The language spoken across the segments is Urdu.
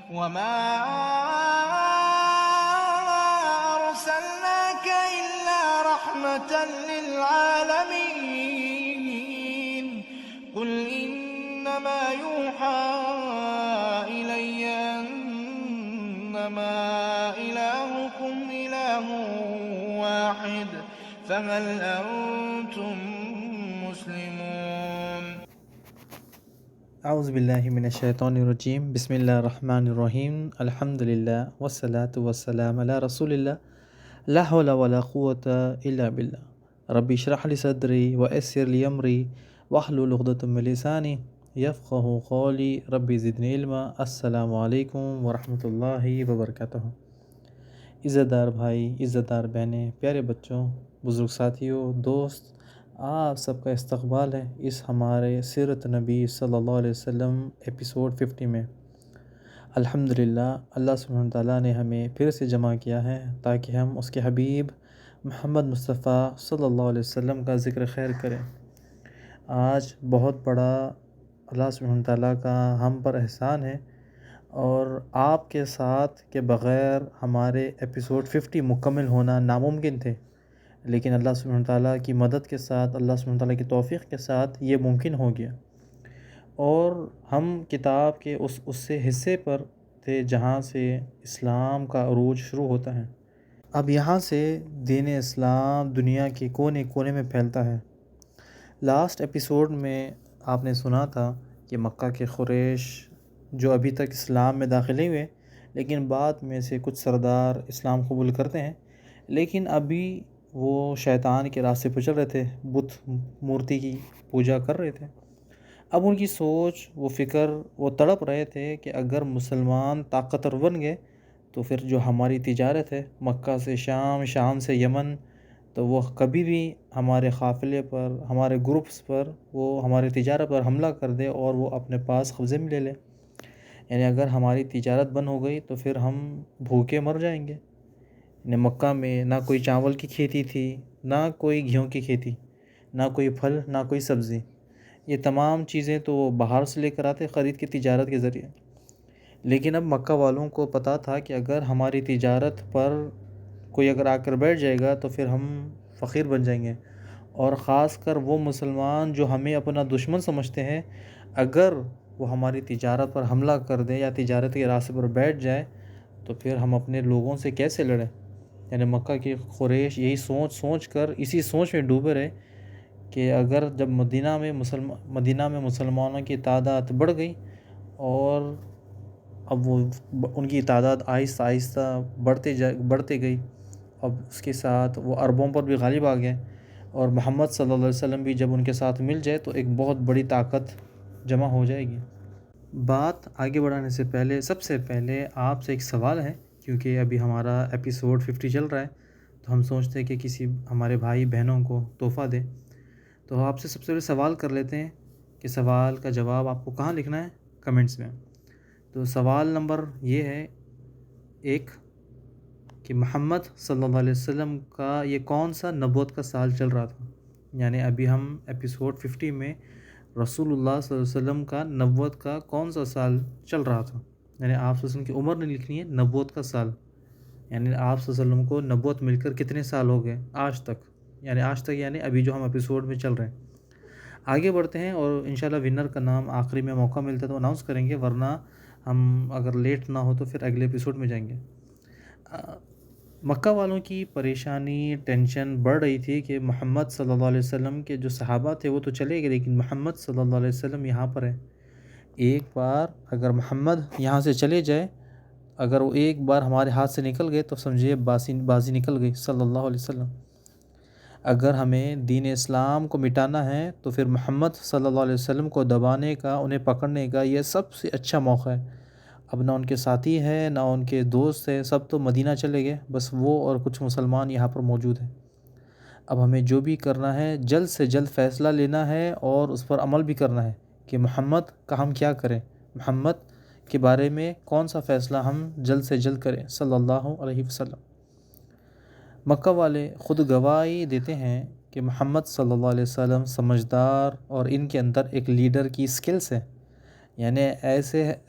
وما أرسلناك إلا رحمة للعالمين قل إنما يوحى إلي أنما إلهكم إله واحد فهل أنتم مسلمون؟ اعوذ باللہ من الشیطان الرجیم بسم اللہ الرحمن الرحیم الحمدللہ والصلاة والسلام علی رسول اللہ لا حول ولا قوة الا باللہ ربی اشرح لی صدری ویسر لی امری واحلل عقدۃ من لسانی یفقہوا قولی ربی زدنی علما۔ السلام علیکم ورحمۃ اللہ وبرکاتہ۔ عزت دار بھائی، عزت دار بہنیں، پیارے بچوں، بزرگ ساتھیوں، دوست، آپ سب کا استقبال ہے اس ہمارے سیرت نبی صلی اللہ علیہ وسلم ایپیسوڈ 50 میں۔ الحمدللہ اللہ سبحانہ وتعالیٰ نے ہمیں پھر سے جمع کیا ہے تاکہ ہم اس کے حبیب محمد مصطفیٰ صلی اللہ علیہ وسلم کا ذکر خیر کریں۔ آج بہت بڑا اللہ سبحانہ وتعالیٰ کا ہم پر احسان ہے، اور آپ کے ساتھ کے بغیر ہمارے ایپیسوڈ 50 مکمل ہونا ناممکن تھے، لیکن اللہ سبحانہ وتعالیٰ کی مدد کے ساتھ، اللہ سبحانہ وتعالیٰ کی توفیق کے ساتھ یہ ممکن ہو گیا، اور ہم کتاب کے اس سے حصے پر تھے جہاں سے اسلام کا عروج شروع ہوتا ہے۔ اب یہاں سے دین اسلام دنیا کے کونے کونے میں پھیلتا ہے۔ لاسٹ ایپیسوڈ میں آپ نے سنا تھا کہ مکہ کے قریش جو ابھی تک اسلام میں داخل نہیں ہوئے، لیکن بعد میں سے کچھ سردار اسلام قبول کرتے ہیں، لیکن ابھی وہ شیطان کے راستے پہ چل رہے تھے، بت مورتی کی پوجا کر رہے تھے۔ اب ان کی سوچ، وہ فکر، وہ تڑپ رہے تھے کہ اگر مسلمان طاقتور بن گئے تو پھر جو ہماری تجارت ہے مکہ سے شام، شام سے یمن، تو وہ کبھی بھی ہمارے قافلے پر، ہمارے گروپس پر، وہ ہماری تجارت پر حملہ کر دے اور وہ اپنے پاس قبضے میں لے لے۔ یعنی اگر ہماری تجارت بند ہو گئی تو پھر ہم بھوکے مر جائیں گے۔ یعنی مکہ میں نہ کوئی چاول کی کھیتی تھی، نہ کوئی گیہوں کی کھیتی، نہ کوئی پھل، نہ کوئی سبزی۔ یہ تمام چیزیں تو وہ باہر سے لے کر آتے خرید کے تجارت کے ذریعے۔ لیکن اب مکہ والوں کو پتہ تھا کہ اگر ہماری تجارت پر کوئی اگر آ کر بیٹھ جائے گا تو پھر ہم فقیر بن جائیں گے، اور خاص کر وہ مسلمان جو ہمیں اپنا دشمن سمجھتے ہیں، اگر وہ ہماری تجارت پر حملہ کر دے یا تجارت کے راستے پر بیٹھ جائے تو پھر ہم اپنے لوگوں سے کیسے لڑیں۔ یعنی مکہ کے قریش یہی سوچ کر اسی سوچ میں ڈوبے رہے کہ اگر جب مدینہ میں مسلمانوں کی تعداد بڑھ گئی، اور اب وہ ان کی تعداد آہستہ آہستہ بڑھتے گئی، اب اس کے ساتھ وہ عربوں پر بھی غالب آ گئے، اور محمد صلی اللہ علیہ وسلم بھی جب ان کے ساتھ مل جائے تو ایک بہت بڑی طاقت جمع ہو جائے گی۔ بات آگے بڑھانے سے پہلے سب سے پہلے آپ سے ایک سوال ہے، کیونکہ ابھی ہمارا ایپیسوڈ 50 چل رہا ہے، تو ہم سوچتے ہیں کہ کسی ہمارے بھائی بہنوں کو تحفہ دیں، تو آپ سے سب سے پہلے سوال کر لیتے ہیں کہ سوال کا جواب آپ کو کہاں لکھنا ہے؟ کمنٹس میں۔ تو سوال نمبر یہ ہے ایک، کہ محمد صلی اللہ علیہ وسلم کا یہ کون سا نبوت کا سال چل رہا تھا؟ یعنی ابھی ہم ایپیسوڈ 50 میں رسول اللہ صلی اللہ علیہ وسلم کا نبوت کا کون سا سال چل رہا تھا؟ یعنی آپ صلی اللہ علیہ وسلم کی عمر نہیں لکھنی ہے، نبوت کا سال، یعنی آپ صلی اللہ علیہ وسلم کو نبوت مل کر کتنے سال ہو گئے آج تک، یعنی ابھی جو ہم ایپیسوڈ میں چل رہے ہیں۔ آگے بڑھتے ہیں، اور انشاءاللہ ونر کا نام آخری میں موقع ملتا ہے تو اناؤنس کریں گے، ورنہ ہم اگر لیٹ نہ ہو تو پھر اگلے ایپیسوڈ میں جائیں گے۔ مکہ والوں کی پریشانی، ٹینشن بڑھ رہی تھی کہ محمد صلی اللہ علیہ وسلم کے جو صحابہ تھے وہ تو چلے گئے، لیکن محمد صلی اللہ علیہ وسلم یہاں پر ہے۔ ایک بار اگر محمد یہاں سے چلے جائے، اگر وہ ایک بار ہمارے ہاتھ سے نکل گئے تو سمجھیے بازی نکل گئی صلی اللہ علیہ وسلم۔ اگر ہمیں دین اسلام کو مٹانا ہے تو پھر محمد صلی اللہ علیہ وسلم کو دبانے کا، انہیں پکڑنے کا یہ سب سے اچھا موقع ہے۔ اب نہ ان کے ساتھی ہیں، نہ ان کے دوست ہیں، سب تو مدینہ چلے گئے، بس وہ اور کچھ مسلمان یہاں پر موجود ہیں۔ اب ہمیں جو بھی کرنا ہے جلد سے جلد فیصلہ لینا ہے اور اس پر عمل بھی کرنا ہے کہ محمد کا ہم کیا کریں، محمد کے بارے میں کون سا فیصلہ ہم جلد سے جلد کریں صلی اللہ علیہ وسلم۔ مکہ والے خود گواہی دیتے ہیں کہ محمد صلی اللہ علیہ وسلم سمجھدار، اور ان کے اندر ایک لیڈر کی سکلز ہے، یعنی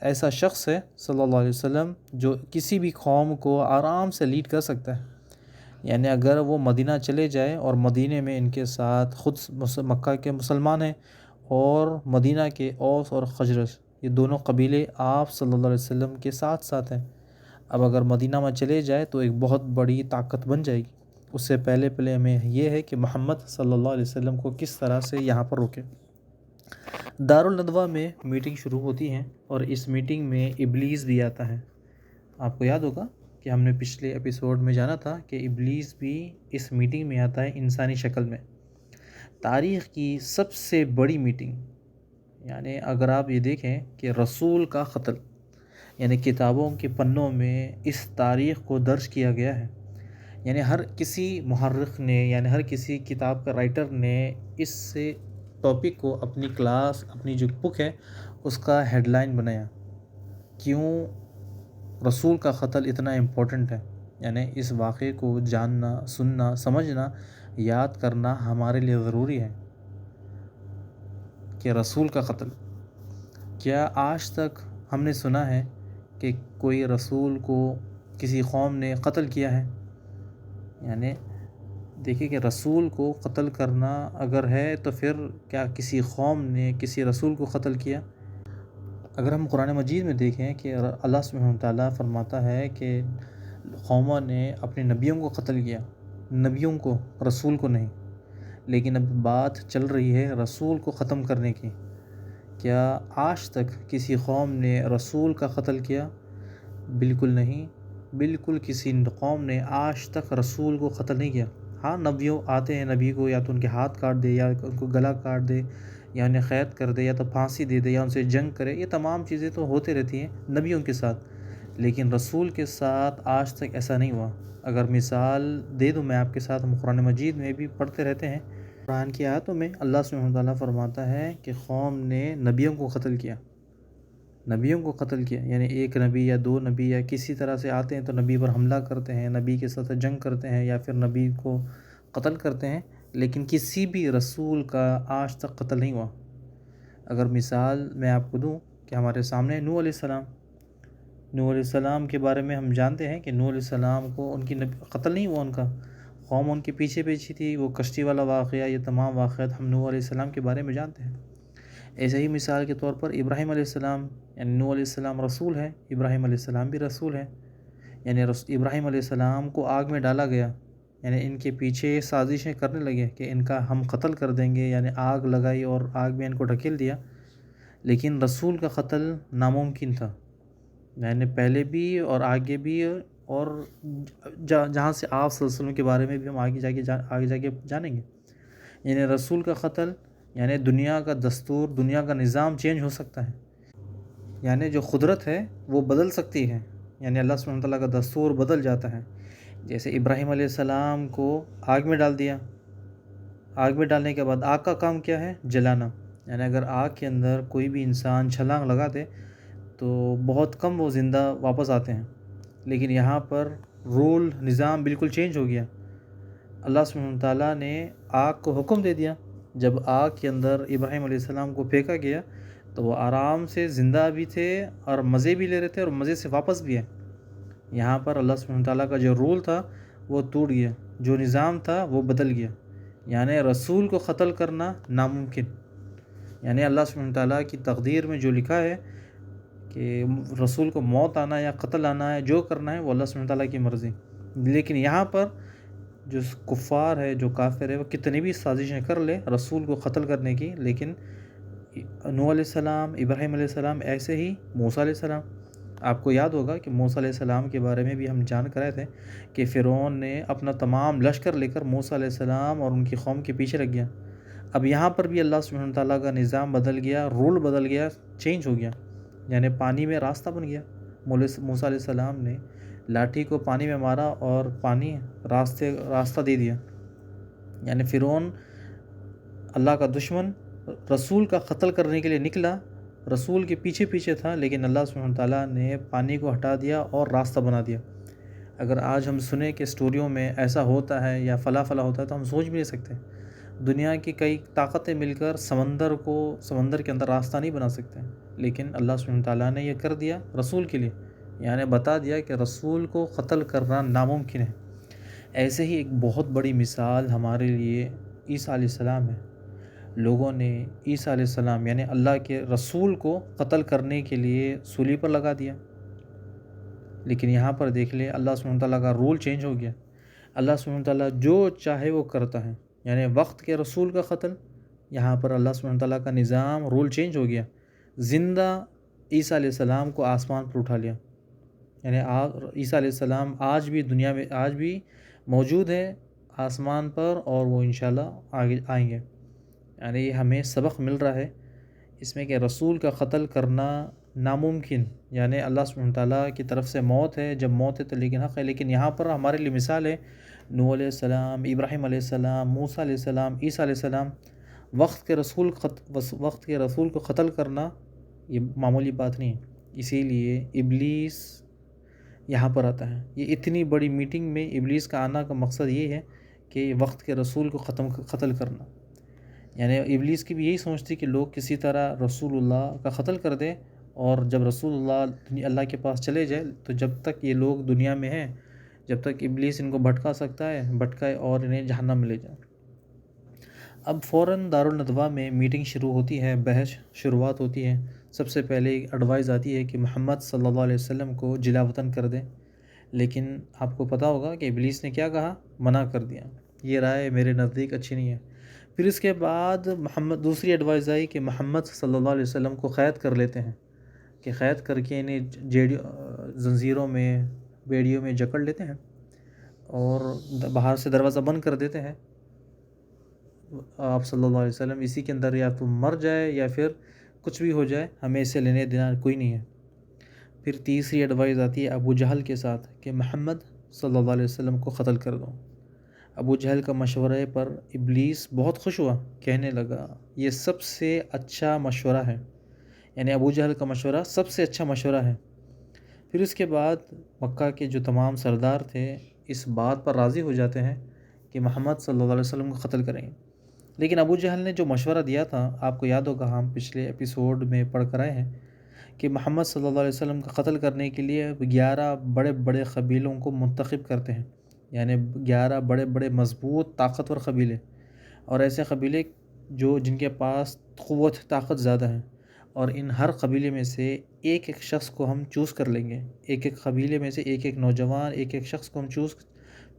ایسا شخص ہے صلی اللہ علیہ وسلم جو کسی بھی قوم کو آرام سے لیڈ کر سکتا ہے. یعنی اگر وہ مدینہ چلے جائے اور مدینہ میں ان کے ساتھ خود مکہ کے مسلمان ہیں اور مدینہ کے اوس اور خزرج یہ دونوں قبیلے آپ صلی اللہ علیہ وسلم کے ساتھ ساتھ ہیں. اب اگر مدینہ میں چلے جائے تو ایک بہت بڑی طاقت بن جائے گی. اس سے پہلے ہمیں یہ ہے کہ محمد صلی اللہ علیہ وسلم کو کس طرح سے یہاں پر روکے. دارالندوہ میں میٹنگ شروع ہوتی ہے اور اس میٹنگ میں ابلیس بھی آتا ہے. آپ کو یاد ہوگا کہ ہم نے پچھلے ایپیسوڈ میں جانا تھا کہ ابلیس بھی اس میٹنگ میں آتا ہے انسانی شکل میں. تاریخ کی سب سے بڑی میٹنگ. یعنی اگر آپ یہ دیکھیں کہ رسول کا قتل یعنی کتابوں کے پنوں میں اس تاریخ کو درج کیا گیا ہے. یعنی ہر کسی محرخ نے یعنی ہر کسی کتاب کا رائٹر نے اس سے ٹاپک کو اپنی کلاس اپنی جو بک ہے اس کا ہیڈ لائن بنایا. کیوں رسول کا قتل اتنا امپورٹنٹ ہے. یعنی اس واقعے کو جاننا سننا سمجھنا یاد کرنا ہمارے لیے ضروری ہے کہ رسول کا قتل. کیا آج تک ہم نے سنا ہے کہ کوئی رسول کو کسی قوم نے قتل کیا ہے؟ یعنی دیکھیے کہ رسول کو قتل کرنا اگر ہے تو پھر کیا کسی قوم نے کسی رسول کو قتل کیا؟ اگر ہم قرآن مجید میں دیکھیں کہ اللہ سبحانہ وتعالیٰ فرماتا ہے کہ قوموں نے اپنے نبیوں کو قتل کیا. نبیوں کو، رسول کو نہیں. لیکن اب بات چل رہی ہے رسول کو ختم کرنے کی. کیا آج تک کسی قوم نے رسول کا قتل کیا؟ بالکل نہیں. بالکل کسی قوم نے آج تک رسول کو قتل نہیں کیا. ہاں نبیوں آتے ہیں، نبی کو یا تو ان کے ہاتھ کاٹ دے یا ان کو گلا کاٹ دے یا انہیں قید کر دے یا تو پھانسی دے دے یا ان سے جنگ کرے. یہ تمام چیزیں تو ہوتے رہتی ہیں نبیوں کے ساتھ، لیکن رسول کے ساتھ آج تک ایسا نہیں ہوا. اگر مثال دے دوں میں آپ کے ساتھ، ہم قرآن مجید میں بھی پڑھتے رہتے ہیں. قرآن کی آیاتوں میں اللہ سبحانہ وتعالیٰ فرماتا ہے کہ قوم نے نبیوں کو قتل کیا. نبیوں کو قتل کیا یعنی ایک نبی یا دو نبی یا کسی طرح سے آتے ہیں تو نبی پر حملہ کرتے ہیں، نبی کے ساتھ جنگ کرتے ہیں یا پھر نبی کو قتل کرتے ہیں. لیکن کسی بھی رسول کا آج تک قتل نہیں ہوا. اگر مثال میں آپ کو دوں کہ ہمارے سامنے نوح علیہ السلام. نوح علیہ السلام کے بارے میں ہم جانتے ہیں کہ نوح علیہ السلام کو ان کی قتل نہیں ہوا، ان کا قوم ان کے پیچھے تھی. وہ کشتی والا واقعہ، یہ تمام واقعات ہم نوح علیہ السلام کے بارے میں جانتے ہیں. ایسے ہی مثال کے طور پر ابراہیم علیہ السلام، یعنی نوح علیہ السلام رسول ہے، ابراہیم علیہ السلام بھی رسول ہے. یعنی ابراہیم علیہ السلام کو آگ میں ڈالا گیا. یعنی ان کے پیچھے سازشیں کرنے لگے کہ ان کا ہم قتل کر دیں گے. یعنی آگ لگائی اور آگ میں ان کو ڈھکیل دیا. لیکن رسول کا قتل ناممکن تھا. یعنی پہلے بھی اور آگے بھی، اور جہاں سے آپ صلی اللہ علیہ وسلم کے بارے میں بھی ہم آگے جا کے جانیں گے. یعنی رسول کا قتل یعنی دنیا کا دستور، دنیا کا نظام چینج ہو سکتا ہے. یعنی جو قدرت ہے وہ بدل سکتی ہے. یعنی اللہ سبحانہ وتعالیٰ کا دستور بدل جاتا ہے. جیسے ابراہیم علیہ السلام کو آگ میں ڈال دیا. آگ میں ڈالنے کے بعد آگ کا کام کیا ہے؟ جلانا. یعنی اگر آگ کے اندر کوئی بھی انسان چھلانگ لگا دے تو بہت کم وہ زندہ واپس آتے ہیں. لیکن یہاں پر رول نظام بالکل چینج ہو گیا. اللہ سبحانہ وتعالیٰ نے آگ کو حکم دے دیا. جب آگ کے اندر ابراہیم علیہ السلام کو پھینکا گیا تو وہ آرام سے زندہ بھی تھے اور مزے بھی لے رہے تھے اور مزے سے واپس بھی آئے. یہاں پر اللہ سبحانہ وتعالیٰ کا جو رول تھا وہ ٹوٹ گیا، جو نظام تھا وہ بدل گیا. یعنی رسول کو قتل کرنا ناممکن. یعنی اللہ سبحانہ وتعالیٰ کی تقدیر میں جو لکھا ہے کہ رسول کو موت آنا یا قتل آنا ہے، جو کرنا ہے وہ اللہ سبحانہ وتعالیٰ کی مرضی. لیکن یہاں پر جو کفار ہے، جو کافر ہے، وہ کتنی بھی سازشیں کر لے رسول کو قتل کرنے کی، لیکن نوح علیہ السلام، ابراہیم علیہ السلام، ایسے ہی موسیٰ علیہ السلام. آپ کو یاد ہوگا کہ موسیٰ علیہ السلام کے بارے میں بھی ہم جان کر آئے تھے کہ فرعون نے اپنا تمام لشکر لے کر موسیٰ علیہ السلام اور ان کی قوم کے پیچھے لگ گیا. اب یہاں پر بھی اللہ سبحانہ وتعالیٰ کا نظام بدل گیا، رول بدل گیا، چینج ہو گیا. یعنی پانی میں راستہ بن گیا. موسیٰ علیہ السلام نے لاٹھی کو پانی میں مارا اور پانی راستہ دے دیا. یعنی فرعون اللہ کا دشمن رسول کا قتل کرنے کے لیے نکلا، رسول کے پیچھے تھا، لیکن اللہ سبحانہ وتعالیٰ نے پانی کو ہٹا دیا اور راستہ بنا دیا. اگر آج ہم سنیں کہ اسٹوریوں میں ایسا ہوتا ہے یا فلاں ہوتا ہے تو ہم سوچ بھی نہیں سکتے. دنیا کی کئی طاقتیں مل کر سمندر کے اندر راستہ نہیں بنا سکتے، لیکن اللہ سبحانہ تعالیٰ نے یہ کر دیا رسول کے لیے، یعنی بتا دیا کہ رسول کو قتل کرنا ناممکن ہے۔ ایسے ہی ایک بہت بڑی مثال ہمارے لیے عیسیٰ علیہ السلام ہے۔ لوگوں نے عیسیٰ علیہ السلام یعنی اللہ کے رسول کو قتل کرنے کے لیے سولی پر لگا دیا، لیکن یہاں پر دیکھ لے اللہ سبحانہ تعالیٰ کا رول چینج ہو گیا۔ اللہ سبحانہ تعالیٰ جو چاہے وہ کرتا ہے، یعنی وقت کے رسول کا قتل، یہاں پر اللہ سبحانہ تعالیٰ کا نظام رول چینج ہو گیا۔ زندہ عیسیٰ علیہ السلام کو آسمان پر اٹھا لیا، یعنی عیسیٰ علیہ السلام آج بھی دنیا میں آج بھی موجود ہے آسمان پر، اور وہ انشاءاللہ آگے آئیں گے۔ یعنی یہ ہمیں سبق مل رہا ہے اس میں کہ رسول کا قتل کرنا ناممکن، یعنی اللہ سبحانہ تعالیٰ کی طرف سے موت ہے، جب موت ہے تو لیکن حق ہے۔ لیکن یہاں پر ہمارے لیے مثال ہے نوح علیہ السلام، ابراہیم علیہ السلام، موسیٰ علیہ السلام، عیسیٰ علیہ السلام۔ وقت کے رسول کو قتل کرنا یہ معمولی بات نہیں ہے، اسی لیے ابلیس یہاں پر آتا ہے۔ یہ اتنی بڑی میٹنگ میں ابلیس کا آنا کا مقصد یہ ہے کہ وقت کے رسول کو قتل کرنا، یعنی ابلیس کی بھی یہی سوچتی کہ لوگ کسی طرح رسول اللہ کا قتل کر دیں، اور جب رسول اللہ کے پاس چلے جائے تو جب تک یہ لوگ دنیا میں ہیں، جب تک ابلیس ان کو بھٹکا سکتا ہے بھٹکائے اور انہیں جہنم میں لے جائے۔ اب فوراً دارالندوہ میں میٹنگ شروع ہوتی ہے، بحث شروعات ہوتی ہے۔ سب سے پہلے ایڈوائز آتی ہے کہ محمد صلی اللہ علیہ وسلم کو جلا وطن کر دیں، لیکن آپ کو پتہ ہوگا کہ ابلیس نے کیا کہا، منع کر دیا، یہ رائے میرے نزدیک اچھی نہیں ہے۔ پھر اس کے بعد دوسری ایڈوائز آئی کہ محمد صلی اللہ علیہ وسلم کو قید کر لیتے ہیں، کہ قید کر کے انہیں زنجیروں میں بیڑیوں میں جکڑ لیتے ہیں اور باہر سے دروازہ بند کر دیتے ہیں۔ آپ صلی اللہ علیہ وسلم اسی کے اندر یا تو مر جائے یا پھر کچھ بھی ہو جائے، ہمیں اسے لینے دینا کوئی نہیں ہے۔ پھر تیسری ایڈوائز آتی ہے ابو جہل کے ساتھ کہ محمد صلی اللہ علیہ وسلم کو قتل کر دو۔ ابو جہل کا مشورے پر ابلیس بہت خوش ہوا، کہنے لگا یہ سب سے اچھا مشورہ ہے، یعنی ابو جہل کا مشورہ سب سے اچھا مشورہ ہے۔ پھر اس کے بعد مکہ کے جو تمام سردار تھے اس بات پر راضی ہو جاتے ہیں کہ محمد صلی اللہ علیہ وسلم کو قتل کریں گے، لیکن ابو جہل نے جو مشورہ دیا تھا، آپ کو یاد ہوگا ہم پچھلے ایپیسوڈ میں پڑھ کر آئے ہیں کہ محمد صلی اللہ علیہ وسلم کا قتل کرنے کے لیے 11 بڑے بڑے قبیلوں کو منتخب کرتے ہیں، یعنی 11 بڑے بڑے مضبوط طاقتور قبیلے، اور ایسے قبیلے جن کے پاس قوت طاقت زیادہ ہے، اور ان ہر قبیلے میں سے ایک ایک شخص کو ہم چوز کر لیں گے، ایک ایک قبیلے میں سے ایک ایک نوجوان ایک ایک شخص کو ہم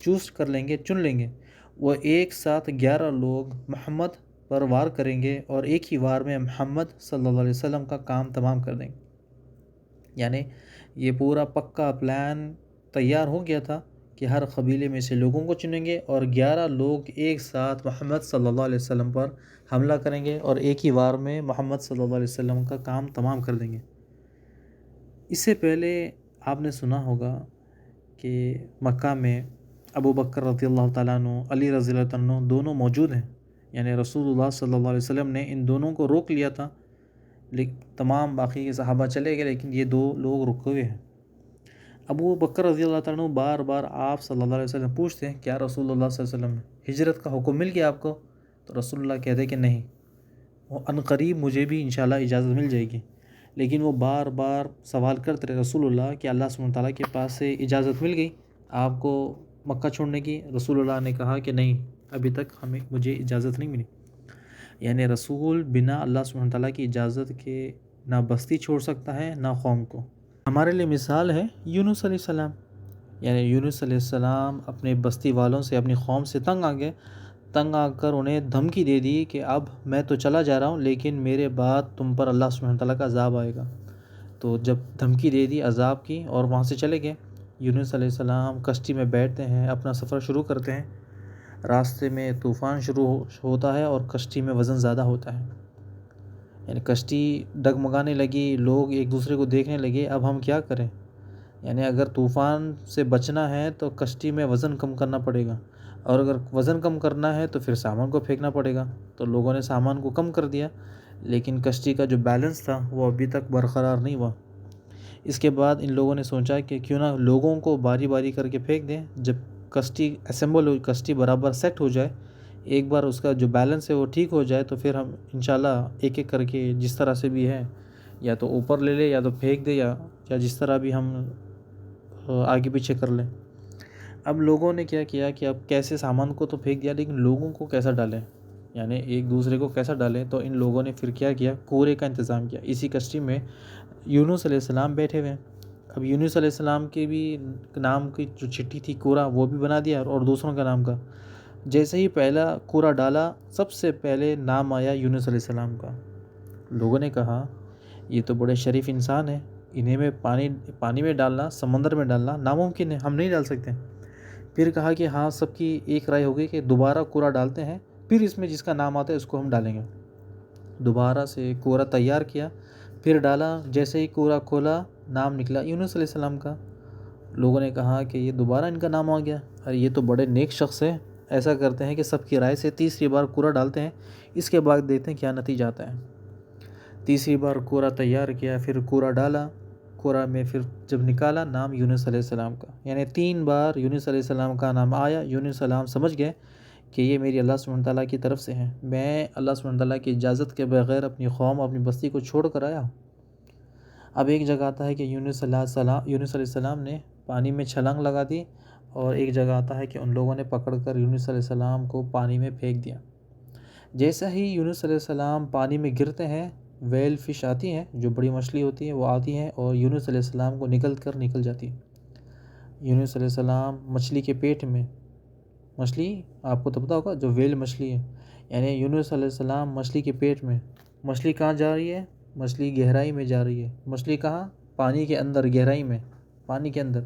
چوز کر لیں گے، چن لیں گے۔ وہ ایک ساتھ 11 لوگ محمد پر وار کریں گے اور ایک ہی وار میں محمد صلی اللہ علیہ وسلم کا کام تمام کر دیں گے۔ یعنی یہ پورا پکا پلان تیار ہو گیا تھا کہ ہر قبیلے میں سے لوگوں کو چنیں گے اور 11 لوگ ایک ساتھ محمد صلی اللہ علیہ وسلم پر حملہ کریں گے اور ایک ہی وار میں محمد صلی اللہ علیہ وسلم کا کام تمام کر دیں گے۔ اس سے پہلے آپ نے سنا ہوگا کہ مکہ میں ابو بکر رضی اللہ تعالیٰ عنہ، علی رضی اللہ عنہ دونوں موجود ہیں، یعنی رسول اللہ صلی اللہ علیہ وسلم نے ان دونوں کو روک لیا تھا، لیکن تمام باقی کے صحابہ چلے گئے لیکن یہ 2 لوگ رکے ہوئے ہیں۔ ابو بکر رضی اللہ تعالیٰ عنہ بار بار آپ صلی اللہ علیہ وسلم پوچھتے ہیں کیا رسول اللہ صلی اللہ علیہ وسلم ہجرت کا حکم مل گیا آپ کو؟ تو رسول اللہ کہتے ہیں کہ نہیں، وہ عنقریب مجھے بھی انشاءاللہ اجازت مل جائے گی، لیکن وہ بار بار سوال کرتے رہے رسول اللہ کہ اللہ سبحانہ تعالیٰ کے پاس سے اجازت مل گئی آپ کو مکہ چھوڑنے کی؟ رسول اللہ نے کہا کہ نہیں، ابھی تک مجھے اجازت نہیں ملی۔ یعنی رسول بنا اللہ سبحانہ تعالیٰ کی اجازت کے نہ بستی چھوڑ سکتا ہے نہ قوم کو۔ ہمارے لیے مثال ہے یونس علیہ السلام، یعنی یونس علیہ السلام اپنے بستی والوں سے اپنی قوم سے تنگ آ کر انہیں دھمکی دے دی کہ اب میں تو چلا جا رہا ہوں لیکن میرے بعد تم پر اللہ سبحانہ تعالیٰ کا عذاب آئے گا۔ تو جب دھمکی دے دی عذاب کی اور وہاں سے چلے گئے، یونس علیہ السلام کشتی میں بیٹھتے ہیں، اپنا سفر شروع کرتے ہیں، راستے میں طوفان شروع ہوتا ہے اور کشتی میں وزن زیادہ ہوتا ہے، یعنی کشتی ڈگمگانے لگی، لوگ ایک دوسرے کو دیکھنے لگے اب ہم کیا کریں، یعنی اگر طوفان سے بچنا ہے تو کشتی میں وزن کم کرنا پڑے گا، اور اگر وزن کم کرنا ہے تو پھر سامان کو پھینکنا پڑے گا۔ تو لوگوں نے سامان کو کم کر دیا لیکن کشتی کا جو بیلنس تھا وہ ابھی تک برقرار نہیں ہوا۔ اس کے بعد ان لوگوں نے سوچا کہ کیوں نہ لوگوں کو باری باری کر کے پھینک دیں، جب کشتی برابر سیٹ ہو جائے، ایک بار اس کا جو بیلنس ہے وہ ٹھیک ہو جائے تو پھر ہم انشاءاللہ ایک ایک کر کے جس طرح سے بھی ہے یا تو اوپر لے لے یا تو پھینک دے یا جس طرح بھی ہم آگے پیچھے کر لیں۔ اب لوگوں نے کیا کیا کہ اب کیسے سامان کو تو پھینک دیا لیکن لوگوں کو کیسا ڈالیں، یعنی ایک دوسرے کو کیسا ڈالیں، تو ان لوگوں نے پھر کیا کیا، کوڑے کا انتظام کیا۔ اسی کشتی میں یونس علیہ السلام بیٹھے ہوئے ہیں۔ اب یونس علیہ السلام کے بھی نام کی جو چٹھی تھی کوڑا وہ بھی بنا دیا اور دوسروں کا نام کا۔ جیسے ہی پہلا کوڑا ڈالا سب سے پہلے نام آیا یونس علیہ السلام کا۔ لوگوں نے کہا یہ تو بڑے شریف انسان ہیں، انہیں میں پانی میں ڈالنا، سمندر میں ڈالنا ناممکن ہے، ہم نہیں ڈال سکتے۔ پھر کہا کہ ہاں سب کی ایک رائے ہو گئی کہ دوبارہ کوڑا ڈالتے ہیں، پھر اس میں جس کا نام آتا ہے اس کو ہم ڈالیں گے۔ دوبارہ سے کوڑا تیار کیا، پھر ڈالا، جیسے ہی کوڑا کھولا نام نکلا یونس علیہ السلام کا۔ لوگوں نے کہا کہ یہ دوبارہ ان کا نام آ گیا، اور یہ تو بڑے نیک شخص ہے، ایسا کرتے ہیں کہ سب کی رائے سے تیسری بار کوڑا ڈالتے ہیں، اس کے بعد دیکھتے ہیں کیا نتیجہ آتا ہے۔ تیسری بار کوڑا تیار کیا، پھر کوڑا ڈالا، کوڑا میں پھر جب نکالا نام یونس علیہ السلام کا، یعنی 3 بار یونس علیہ السلام کا نام آیا۔ یونس علیہ السلام سمجھ گئے کہ یہ میری اللہ سبحانہ تعالیٰ کی طرف سے ہے، میں اللہ سبحانہ تعالیٰ کی اجازت کے بغیر اپنی قوم اپنی بستی کو چھوڑ کر آیا ہوں۔ اب ایک جگہ آتا ہے کہ یونس علیہ السلام نے پانی میں چھلانگ لگا دی، اور ایک جگہ آتا ہے کہ ان لوگوں نے پکڑ کر یونس علیہ السلام کو پانی میں پھینک دیا۔ جیسا ہی یونس علیہ السلام پانی میں گرتے ہیں، ویل فش آتی ہیں جو بڑی مچھلی ہوتی ہے، وہ آتی ہیں اور یونس علیہ السلام کو نکل جاتی ہے۔ یونس علیہ السلام مچھلی کے پیٹ میں، مچھلی آپ کو تو پتہ ہوگا جو ویل مچھلی ہے، یعنی یونس علیہ السلام مچھلی کے پیٹ میں۔ مچھلی کہاں جا رہی ہے؟ مچھلی گہرائی میں جا رہی ہے۔ مچھلی کہاں؟ پانی کے اندر، گہرائی میں، پانی کے اندر۔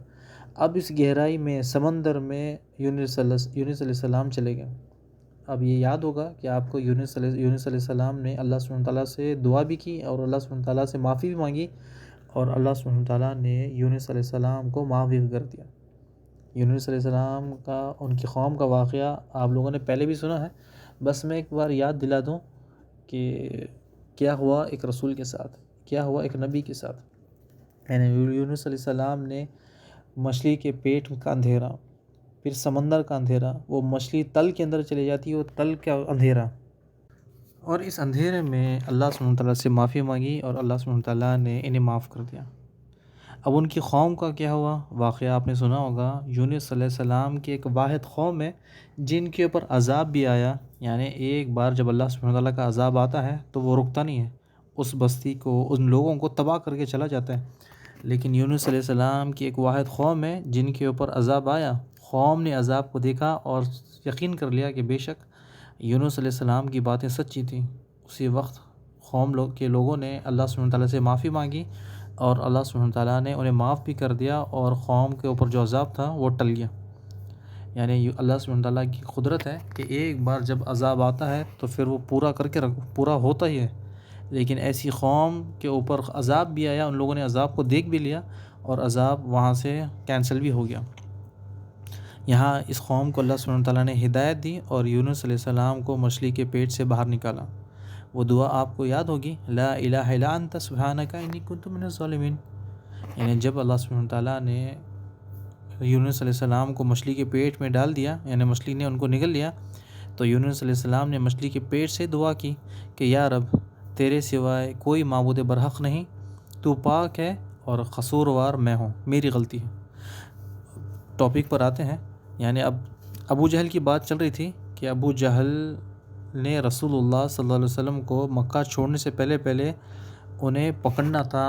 اب اس گہرائی میں سمندر میں یونس علیہ السلام چلے گئے۔ اب یہ یاد ہوگا کہ آپ کو یونس علیہ السلام نے اللہ سبحانہ تعالیٰ سے دعا بھی کی اور اللہ سبحانہ تعالیٰ سے معافی بھی مانگی، اور اللہ سبحانہ تعالیٰ نے یونس علیہ السلام کو معاف بھی کر دیا۔ یونس علیہ السلام کا، ان کی قوم کا واقعہ آپ لوگوں نے پہلے بھی سنا ہے، بس میں ایک بار یاد دلا دوں کہ کیا ہوا ایک رسول کے ساتھ، کیا ہوا ایک نبی کے ساتھ۔ یعنی یونس علیہ السلام نے مچھلی کے پیٹ کا اندھیرا، پھر سمندر کا اندھیرا، وہ مچھلی تل کے اندر چلی جاتی ہے، وہ تل کا اندھیرا، اور اس اندھیرے میں اللہ سبحانہ تعالیٰ سے معافی مانگی اور اللہ سبحانہ تعالیٰ نے انہیں معاف کر دیا۔ اب ان کی قوم کا کیا ہوا واقعہ آپ نے سنا ہوگا۔ یونس علیہ السلام کی ایک واحد قوم ہے جن کے اوپر عذاب بھی آیا، یعنی ایک بار جب اللہ سبحانہ تعالیٰ کا عذاب آتا ہے تو وہ رکتا نہیں ہے، اس بستی کو، ان لوگوں کو تباہ کر کے چلا جاتا ہے۔ لیکن یونس علیہ السلام کی ایک واحد قوم ہے جن کے اوپر عذاب آیا، قوم نے عذاب کو دیکھا اور یقین کر لیا کہ بے شک یونس علیہ السلام کی باتیں سچی تھیں۔ اسی وقت قوم کے لوگوں نے اللہ سبحانہ تعالیٰ سے معافی مانگی اور اللہ سبحانہ تعالیٰ نے انہیں معاف بھی کر دیا، اور قوم کے اوپر جو عذاب تھا وہ ٹل گیا۔ یعنی اللہ سبحانہ تعالیٰ کی قدرت ہے کہ ایک بار جب عذاب آتا ہے تو پھر وہ پورا ہوتا ہی ہے۔ لیکن ایسی قوم کے اوپر عذاب بھی آیا، ان لوگوں نے عذاب کو دیکھ بھی لیا اور عذاب وہاں سے کینسل بھی ہو گیا۔ یہاں اس قوم کو اللہ سبحانہ تعالیٰ نے ہدایت دی اور یونس علیہ السلام کو مچھلی کے پیٹ سے باہر نکالا۔ وہ دعا آپ کو یاد ہوگی، لا الہ الا انت سبحانک انی کنت من الظالمین۔ یعنی جب اللہ سبحانہ تعالیٰ نے یونس علیہ السلام کو مچھلی کے پیٹ میں ڈال دیا، یعنی مچھلی نے ان کو نگل لیا، تو یونس علیہ السلام نے مچھلی کے پیٹ سے دعا کی کہ یا رب، تیرے سوائے کوئی معبود برحق نہیں، تو پاک ہے اور قصوروار میں ہوں، میری غلطی ہے۔ ٹاپک پر آتے ہیں، یعنی اب ابو جہل کی بات چل رہی تھی کہ ابو جہل نے رسول اللہ صلی اللہ علیہ وسلم کو مکہ چھوڑنے سے پہلے انہیں پکڑنا تھا،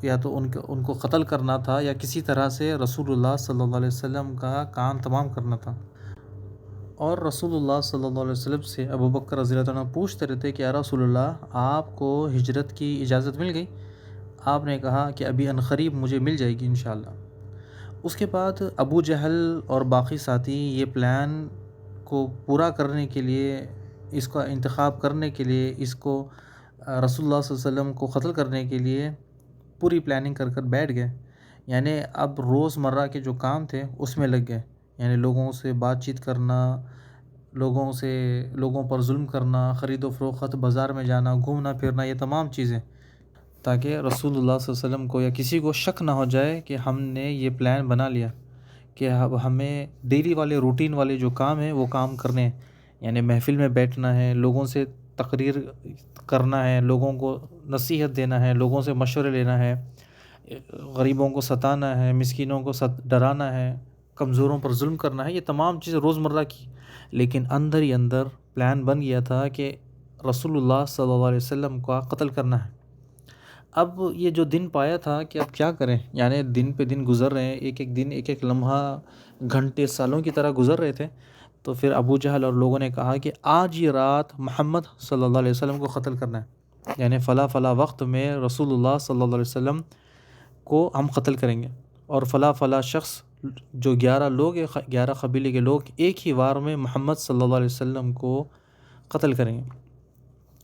یا تو ان کو قتل کرنا تھا، یا کسی طرح سے رسول اللہ صلی اللہ علیہ وسلم کا کام تمام کرنا تھا۔ اور رسول اللہ صلی اللہ علیہ وسلم سے ابو بکر رضی اللہ عنہ پوچھتے رہتے کہ یا رسول اللہ، آپ کو ہجرت کی اجازت مل گئی؟ آپ نے کہا کہ ابھی عنقریب مجھے مل جائے گی انشاءاللہ۔ اس کے بعد ابو جہل اور باقی ساتھی یہ پلان کو پورا کرنے کے لیے، اس کا انتخاب کرنے کے لیے، اس کو رسول اللہ صلی اللہ علیہ وسلم کو قتل کرنے کے لیے پوری پلاننگ کر بیٹھ گئے۔ یعنی اب روزمرہ کے جو کام تھے اس میں لگ گئے، یعنی لوگوں سے بات چیت کرنا، لوگوں پر ظلم کرنا، خرید و فروخت، بازار میں جانا، گھومنا پھرنا، یہ تمام چیزیں، تاکہ رسول اللہ صلی اللہ علیہ وسلم کو یا کسی کو شک نہ ہو جائے کہ ہم نے یہ پلان بنا لیا کہ اب ہمیں ڈیلی والے روٹین والے جو کام ہیں وہ کام کرنے ہیں۔ یعنی محفل میں بیٹھنا ہے، لوگوں سے تقریر کرنا ہے، لوگوں کو نصیحت دینا ہے، لوگوں سے مشورے لینا ہے، غریبوں کو ستانا ہے، مسکینوں کو ڈرانا ہے، کمزوروں پر ظلم کرنا ہے، یہ تمام چیزیں روزمرہ کی. لیکن اندر ہی اندر پلان بن گیا تھا کہ رسول اللہ صلی اللہ علیہ وسلم کا قتل کرنا ہے. اب یہ جو دن پایا تھا کہ اب کیا کریں، یعنی دن پہ دن گزر رہے ہیں، ایک ایک دن ایک ایک لمحہ گھنٹے سالوں کی طرح گزر رہے تھے. تو پھر ابو جہل اور لوگوں نے کہا کہ آج یہ رات محمد صلی اللہ علیہ وسلم کو قتل کرنا ہے، یعنی فلاں فلاں وقت میں رسول اللہ صلی اللہ علیہ وسلم کو ہم قتل کریں گے، اور فلاں فلاں شخص جو 11 لوگ 11 قبیلے کے لوگ ایک ہی وار میں محمد صلی اللہ علیہ وسلم کو قتل کریں گے.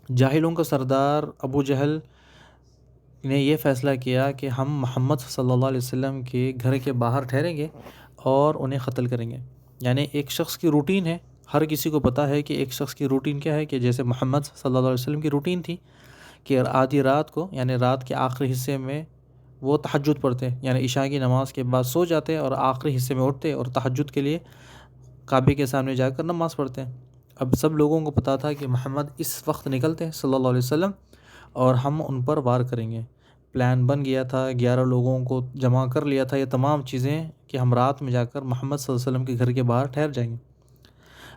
جاہلوں کا سردار ابو جہل نے یہ فیصلہ کیا کہ ہم محمد صلی اللہ علیہ وسلم کے گھر کے باہر ٹھہریں گے اور انہیں قتل کریں گے. یعنی ایک شخص کی روٹین ہے، ہر کسی کو پتہ ہے کہ ایک شخص کی روٹین کیا ہے، کہ جیسے محمد صلی اللہ علیہ وسلم کی روٹین تھی کہ آدھی رات کو، یعنی رات کے آخری حصے میں وہ تہجد پڑھتے، یعنی عشاء کی نماز کے بعد سو جاتے اور آخری حصے میں اٹھتے اور تہجد کے لیے کعبے کے سامنے جا کر نماز پڑھتے ہیں. اب سب لوگوں کو پتہ تھا کہ محمد اس وقت نکلتے ہیں صلی اللہ علیہ وسلم اور ہم ان پر وار کریں گے. پلان بن گیا تھا، 11 لوگوں کو جمع کر لیا تھا، یہ تمام چیزیں کہ ہم رات میں جا کر محمد صلی اللہ علیہ وسلم کے گھر کے باہر ٹھہر جائیں گے.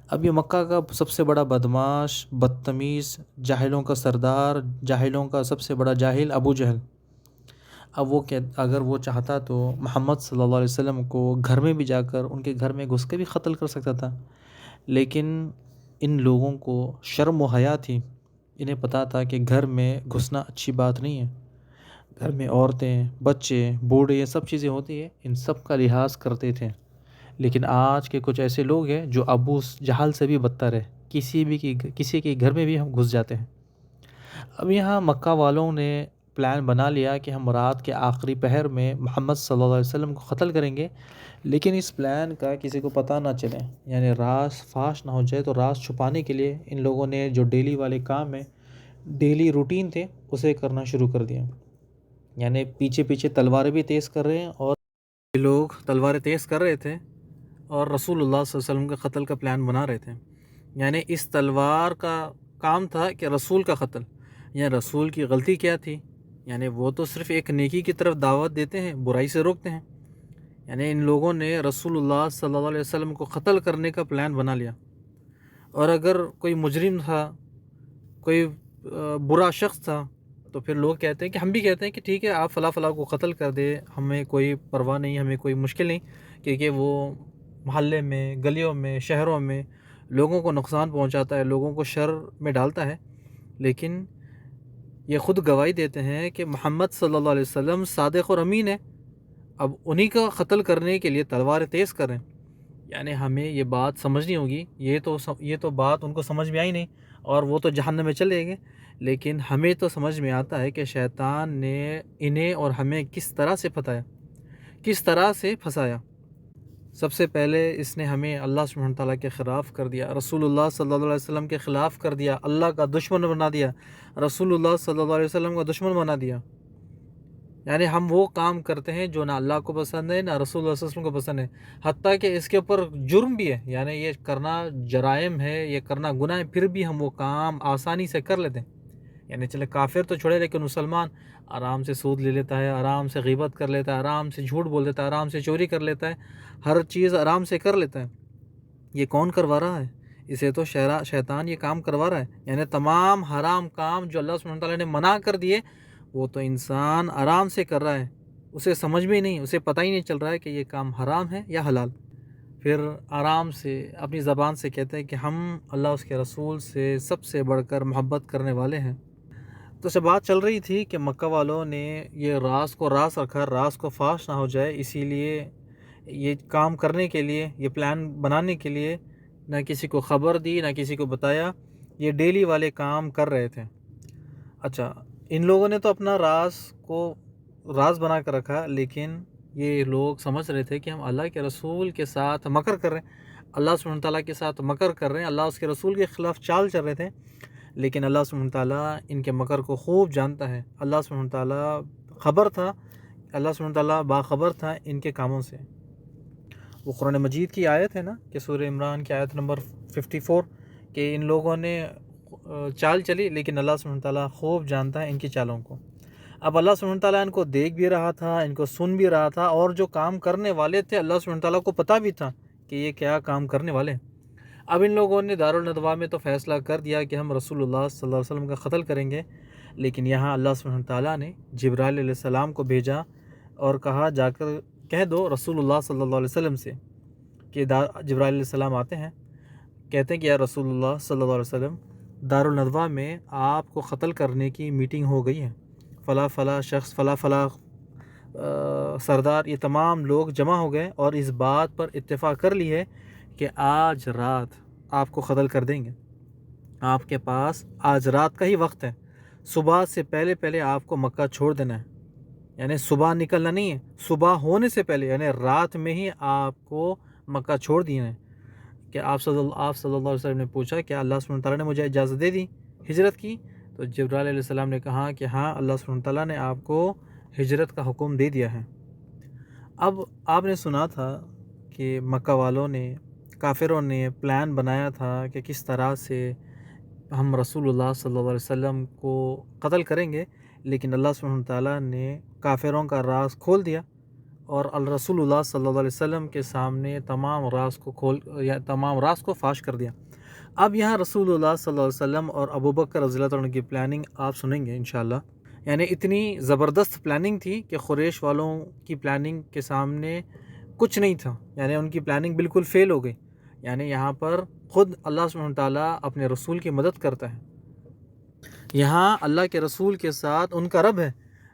اب یہ مکہ کا سب سے بڑا بدماش، بدتمیز، جاہلوں کا سردار، جاہلوں کا سب سے بڑا جاہل ابو جہل، اب وہ اگر وہ چاہتا تو محمد صلی اللہ علیہ وسلم کو گھر میں بھی جا کر ان کے گھر میں گھس کے بھی قتل کر سکتا تھا. لیکن ان لوگوں کو شرم و حیا تھی، انہیں پتہ تھا کہ گھر میں گھسنا اچھی بات نہیں ہے، گھر میں عورتیں، بچے، بوڑھے، یہ سب چیزیں ہوتی ہیں، ان سب کا لحاظ کرتے تھے. لیکن آج کے کچھ ایسے لوگ ہیں جو ابو جہل سے بھی بدتر ہے، کسی کے گھر میں بھی ہم گھس جاتے ہیں. اب یہاں مکہ والوں نے پلان بنا لیا کہ ہم رات کے آخری پہر میں محمد صلی اللہ علیہ وسلم کو قتل کریں گے، لیکن اس پلان کا کسی کو پتہ نہ چلے، یعنی راز فاش نہ ہو جائے. تو راز چھپانے کے لیے ان لوگوں نے جو ڈیلی والے کام ہیں، ڈیلی روٹین تھے، اسے کرنا شروع کر دیا. یعنی پیچھے پیچھے تلواریں بھی تیز کر رہے ہیں، اور یہ لوگ تلواریں تیز کر رہے تھے اور رسول اللہ صلی اللہ علیہ وسلم کے قتل کا پلان بنا رہے تھے. یعنی اس تلوار کا کام تھا کہ رسول کا قتل. یعنی رسول کی غلطی کیا تھی؟ یعنی وہ تو صرف ایک نیکی کی طرف دعوت دیتے ہیں، برائی سے روکتے ہیں. یعنی ان لوگوں نے رسول اللہ صلی اللہ علیہ وسلم کو قتل کرنے کا پلان بنا لیا. اور اگر کوئی مجرم تھا، کوئی برا شخص تھا، تو پھر لوگ کہتے ہیں کہ ہم بھی کہتے ہیں کہ ٹھیک ہے آپ فلاں فلاں کو قتل کر دے، ہمیں کوئی پرواہ نہیں، ہمیں کوئی مشکل نہیں، کیونکہ وہ محلے میں، گلیوں میں، شہروں میں لوگوں کو نقصان پہنچاتا ہے، لوگوں کو شر میں ڈالتا ہے. لیکن یہ خود گواہی دیتے ہیں کہ محمد صلی اللہ علیہ وسلم صادق اور امین ہے، اب انہی کا قتل کرنے کے لیے تلواریں تیز کریں. یعنی ہمیں یہ بات سمجھنی ہوگی، یہ تو بات ان کو سمجھ میں آئی نہیں اور وہ تو جہنم میں چلے گئے. لیکن ہمیں تو سمجھ میں آتا ہے کہ شیطان نے انہیں اور ہمیں کس طرح سے پھنسایا. سب سے پہلے اس نے ہمیں اللہ سبحانہ تعالیٰ کے خلاف کر دیا، رسول اللہ صلی اللہ علیہ وسلم کے خلاف کر دیا، اللہ کا دشمن بنا دیا، رسول اللہ صلی اللہ علیہ وسلم کا دشمن بنا دیا. یعنی ہم وہ کام کرتے ہیں جو نہ اللہ کو پسند ہے، نہ رسول اللہ صلی اللہ علیہ وسلم کو پسند ہے، حتیٰ کہ اس کے اوپر جرم بھی ہے، یعنی یہ کرنا جرائم ہے، یہ کرنا گناہ ہے، پھر بھی ہم وہ کام آسانی سے کر لیتے ہیں. یعنی چلے کافر تو چھوڑے، لیکن مسلمان آرام سے سود لے لیتا ہے، آرام سے غیبت کر لیتا ہے، آرام سے جھوٹ بول دیتا ہے، آرام سے چوری کر لیتا ہے، ہر چیز آرام سے کر لیتا ہے. یہ کون کروا رہا ہے؟ اسے تو شیطان یہ کام کروا رہا ہے. یعنی تمام حرام کام جو اللہ سبحانہ تعالیٰ نے منع کر دیے، وہ تو انسان آرام سے کر رہا ہے، اسے سمجھ میں نہیں، اسے پتہ ہی نہیں چل رہا ہے کہ یہ کام حرام ہے یا حلال. پھر آرام سے اپنی زبان سے کہتے ہیں کہ ہم اللہ اس کے رسول سے سب سے بڑھ کر محبت کرنے والے ہیں. تو سے بات چل رہی تھی کہ مکہ والوں نے یہ راز کو رکھا، راز کو فاش نہ ہو جائے، اسی لیے یہ کام کرنے کے لیے، یہ پلان بنانے کے لیے نہ کسی کو خبر دی، نہ کسی کو بتایا، یہ ڈیلی والے کام کر رہے تھے. اچھا، ان لوگوں نے تو اپنا راز بنا کر رکھا، لیکن یہ لوگ سمجھ رہے تھے کہ ہم اللہ کے رسول کے ساتھ مکر کر رہے ہیں، اللہ سبحانہ تعالیٰ کے ساتھ مکر کر رہے ہیں، اللہ اس کے رسول کے خلاف چال چل رہے تھے. لیکن اللہ سبحانہ تعالیٰ ان کے مکر کو خوب جانتا ہے، اللہ سبحانہ تعالیٰ اللہ سبحانہ تعالیٰ باخبر تھا ان کے کاموں سے. وہ قرآن مجید کی آیت ہے نا کہ سورہ عمران کی آیت نمبر 54 کہ ان لوگوں نے چال چلی، لیکن اللہ سبحانہ تعالیٰ خوب جانتا ہے ان کی چالوں کو۔ اب اللہ سبحانہ تعالیٰ ان کو دیکھ بھی رہا تھا، ان کو سن بھی رہا تھا، اور جو کام کرنے والے تھے اللہ سبحانہ تعالیٰ کو پتہ بھی تھا کہ یہ کیا کام کرنے والے ہیں۔ اب ان لوگوں نے دارالندوا میں تو فیصلہ کر دیا کہ ہم رسول اللہ صلی اللہ علیہ وسلم کا قتل کریں گے، لیکن یہاں اللہ سبحانہ تعالیٰ نے جبرائیل علیہ السلام کو بھیجا اور کہا جا کر کہہ دو رسول اللہ صلی اللہ علیہ وسلم سے کہ جبرائیل علیہ السلام آتے ہیں، کہتے ہیں کہ یا رسول اللہ صلی اللہ علیہ وسلم دارالندوا میں آپ کو قتل کرنے کی میٹنگ ہو گئی ہے، فلاں فلاں شخص فلاں فلاں سردار یہ تمام لوگ جمع ہو گئے اور اس بات پر اتفاق کر لی ہے کہ آج رات آپ کو قتل کر دیں گے۔ آپ کے پاس آج رات کا ہی وقت ہے، صبح سے پہلے پہلے آپ کو مکہ چھوڑ دینا ہے، یعنی صبح نکلنا نہیں ہے، صبح ہونے سے پہلے یعنی رات میں ہی آپ کو مکہ چھوڑ دینا ہے۔ کہ آپ صلی اللہ علیہ وسلم نے پوچھا کہ اللہ سبحانہ تعالیٰ نے مجھے اجازت دے دی ہجرت کی؟ تو جبرائیل علیہ السلام نے کہا کہ ہاں اللہ سبحانہ تعالیٰ نے آپ کو ہجرت کا حکم دے دیا ہے۔ اب آپ نے سنا تھا کہ مکہ والوں نے کافروں نے پلان بنایا تھا کہ کس طرح سے ہم رسول اللہ صلی اللہ علیہ وسلم کو قتل کریں گے، لیکن اللہ سبحانہ تعالیٰ نے کافروں کا راز کھول دیا اور الرسول اللہ صلی اللہ علیہ وسلم کے سامنے تمام راز کو فاش کر دیا۔ اب یہاں رسول اللہ صلی اللہ علیہ وسلم اور ابوبکر رضی اللہ عنہ کی پلاننگ آپ سنیں گے انشاءاللہ، یعنی اتنی زبردست پلاننگ تھی کہ قریش والوں کی پلاننگ کے سامنے کچھ نہیں تھا، یعنی ان کی پلاننگ بالکل فیل ہو گئی۔ یعنی یہاں پر خود اللہ سبحانہ تعالیٰ اپنے رسول کی مدد کرتا ہے، یہاں اللہ کے رسول کے ساتھ ان کا رب ہے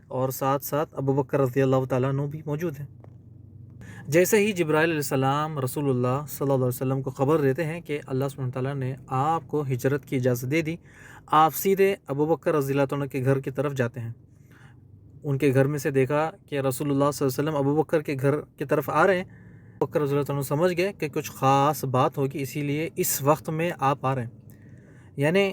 اور ساتھ ساتھ ابوبکر رضی اللہ تعالیٰ عنہ بھی موجود ہیں۔ جیسے ہی جبرائیل علیہ السلام رسول اللہ صلی اللہ علیہ وسلم کو خبر دیتے ہیں کہ اللہ سبحانہ تعالیٰ نے آپ کو ہجرت کی اجازت دے دی، آپ سیدھے ابوبکر رضی اللہ عنہ کے گھر کی طرف جاتے ہیں۔ ان کے گھر میں سے دیکھا کہ رسول اللہ صلی اللہ علیہ وسلم ابوبکر کے گھر کی طرف آ رہے ہیں۔ ابوبکر رضی اللہ عنہ سمجھ گئے کہ کچھ خاص بات ہوگی، اسی لیے اس وقت میں آپ آ رہے ہیں۔ یعنی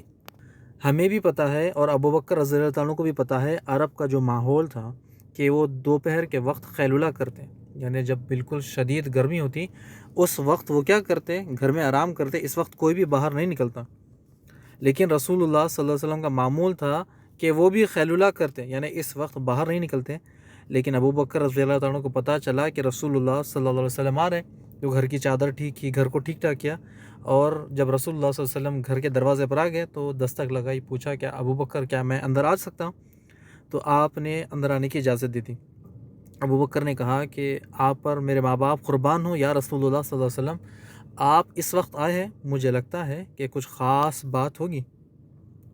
ہمیں بھی پتہ ہے اور ابوبکر رضی اللہ عنہ کو بھی پتہ ہے عرب کا جو ماحول تھا کہ وہ دوپہر کے وقت قیلولہ کرتے، یعنی جب بالکل شدید گرمی ہوتی اس وقت وہ کیا کرتے، گھر میں آرام کرتے، اس وقت کوئی بھی باہر نہیں نکلتا۔ لیکن رسول اللہ صلی اللہ علیہ وسلم کا معمول تھا کہ وہ بھی قیلولہ کرتے، یعنی اس وقت باہر نہیں نکلتے۔ لیکن ابوبکر رضی اللہ عنہ کو پتہ چلا کہ رسول اللہ صلی اللہ علیہ وسلم آ رہے، تو گھر کی چادر ٹھیک کی، گھر کو ٹھیک ٹھاک کیا، اور جب رسول اللہ صلی اللہ علیہ وسلم گھر کے دروازے پر آ گئے تو دستک لگائی، پوچھا کہ ابوبکر کیا میں اندر آ سکتا ہوں؟ تو آپ نے اندر آنے کی اجازت دی تھی۔ ابوبکر نے کہا کہ آپ پر میرے ماں باپ قربان ہوں یا رسول اللہ صلی اللہ علیہ وسلم، آپ اس وقت آئے ہیں، مجھے لگتا ہے کہ کچھ خاص بات ہوگی۔